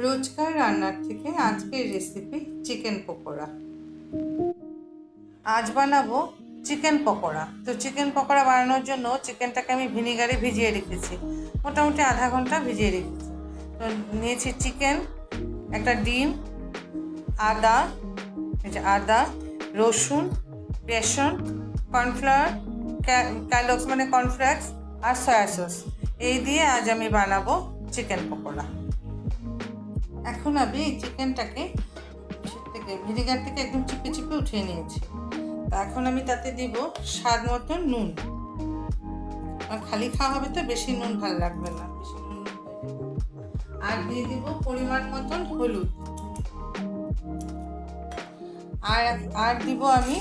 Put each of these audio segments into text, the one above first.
রোজকার রান্নার থেকে আজকের রেসিপি চিকেন পকোড়া। আজ বানাবো চিকেন পকোড়া। তো চিকেন পকোড়া বানানোর জন্য চিকেনটাকে আমি ভিনিগারে ভিজিয়ে রেখেছি, মোটামুটি আধা ঘন্টা ভিজিয়ে রেখেছি। তো নিয়েছি চিকেন, একটা ডিম, আদা, আদা, রসুন, বেসন, কর্নফ্লাওয়ার, ক্যালক্স মানে কর্নফ্লেক্স আর সয়া সস। এই দিয়ে আজ আমি বানাবো চিকেন পকোড়া। এখন আমি এই চিকেনটাকে ভিনেগার থেকে একদম চিপে চিপে উঠিয়ে নিয়েছি। তা এখন আমি তাতে দিব স্বাদ মতো নুন। আর খালি খাওয়া হবে তো বেশি নুন ভালো লাগবে না, বেশি নুন। আর দিয়ে দিব পরিমাণ মতন হলুদ। আর দিব আমি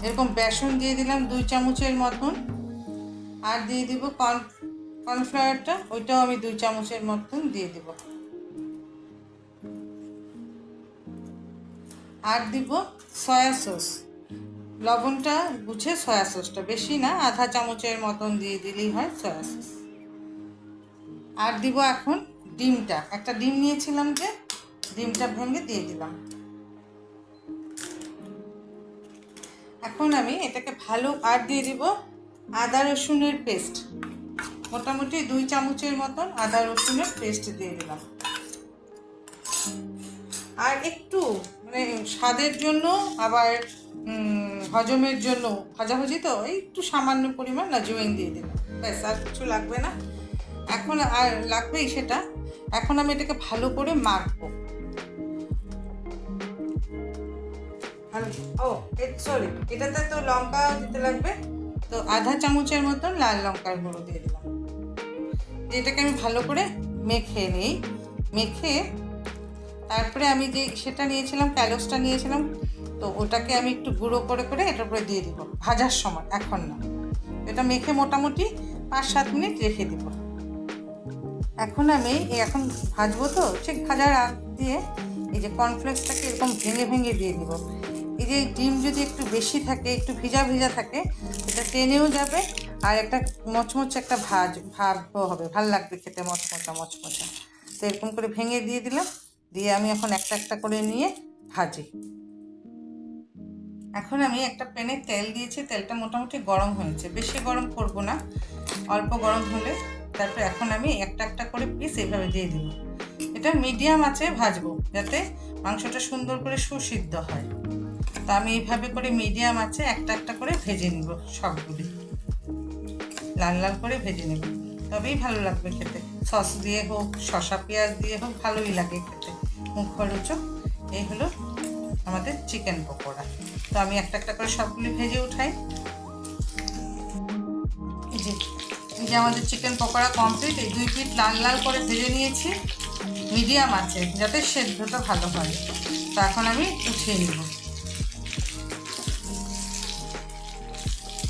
এরকম বেসন দিয়ে দিলাম 2 চামচের মতন। আর দিয়ে দিব কর্নফ্লাওয়ারটা, ওইটাও আমি 2 চামচের মতন দিয়ে দিব। আর দিব সয়া সস, লবণটা বুঝে সয়া সসটা, বেশি না, আধা চামচের মতন দিয়ে দিলেই হয় সয়া সস। আর দিব এখন ডিমটা, একটা ডিম নিয়েছিলাম, যে ডিমটা ভেঙে দিয়ে দিলাম। এখন আমি এটাকে ভালো, আর দিয়ে দিব আদা রসুনের পেস্ট, মোটামুটি 2 চামচের মতন আদা রসুনের পেস্ট দিয়ে দিলাম। আর একটু মানে স্বাদের জন্য, আবার হজমের জন্য, ভাজাভাজি তো একটু সামান্য পরিমাণ আজওয়াইন দিয়ে দিলাম, ব্যাস, আর কিছু লাগবে না। এখন আর লাগবেই সেটা। এখন আমি এটাকে ভালো করে মাখবো। সরি, এটাতে তো লঙ্কা দিতে লাগবে, তো আধা চামচের মতন লাল লঙ্কার গুঁড়ো দিয়ে দিলাম। এটাকে আমি ভালো করে মেখে নিই। মেখে তারপরে আমি যে সেটা নিয়েছিলাম, ক্যালক্সটা নিয়েছিলাম, তো ওটাকে আমি একটু গুঁড়ো করে করে এটার উপরে দিয়ে দিব ভাজার সময়, এখন না। এটা মেখে মোটামুটি 5-7 মিনিট রেখে দিব। এখন আমি এখন ভাজবো, তো ঠিক ভাজার আগ দিয়ে এই যে কর্নফ্লেক্সটাকে এরকম ভেঙে ভেঙে দিয়ে দিব। এই যে ডিম যদি একটু বেশি থাকে, একটু ভিজা ভিজা থাকে, এটা টেনেও যাবে, আর একটা মচমচে একটা ভাবও হবে, ভাল লাগবে খেতে, মচমচা। তো এরকম করে ভেঙে দিয়ে দিলাম। দিয়ে আমি এখন একটা একটা করে নিয়ে ভাজি। এখন আমি একটা প্যানে তেল দিয়েছি, তেলটা মোটামুটি গরম হয়েছে, বেশি গরম করব না, অল্প গরম হলে তারপরে এখন আমি একটা একটা করে পিস এইভাবে দিয়ে দিব। এটা মিডিয়াম আঁচে ভাজবো, যাতে মাংসটা সুন্দর করে সুসিদ্ধ হয়। তা আমি এইভাবে করে মিডিয়াম আঁচে একটা একটা করে ভেজে নিব, সবগুলি লাল লাল করে ভেজে নেব, তবেই ভালো লাগবে খেতে। সস দিয়ে হোক, শসা পেঁয়াজ দিয়ে হোক, ভালোই লাগে খেতে, মুখরোচক। এই হলো আমাদের চিকেন পকোড়া। তো আমি একটা একটা করে সবগুলি ভেজে উঠাই। এই যে আমাদের চিকেন পকোড়া কমপ্লিট। এই 2 পিঠ লাল লাল করে ভেজে নিয়েছি মিডিয়াম আছে, যাতে সেদ্ধটা ভালো হয়। তো এখন আমি উঠিয়ে নেব।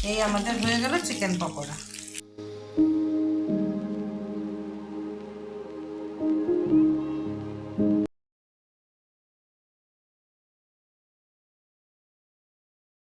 এই আমাদের হয়ে গেল চিকেন পকোড়া।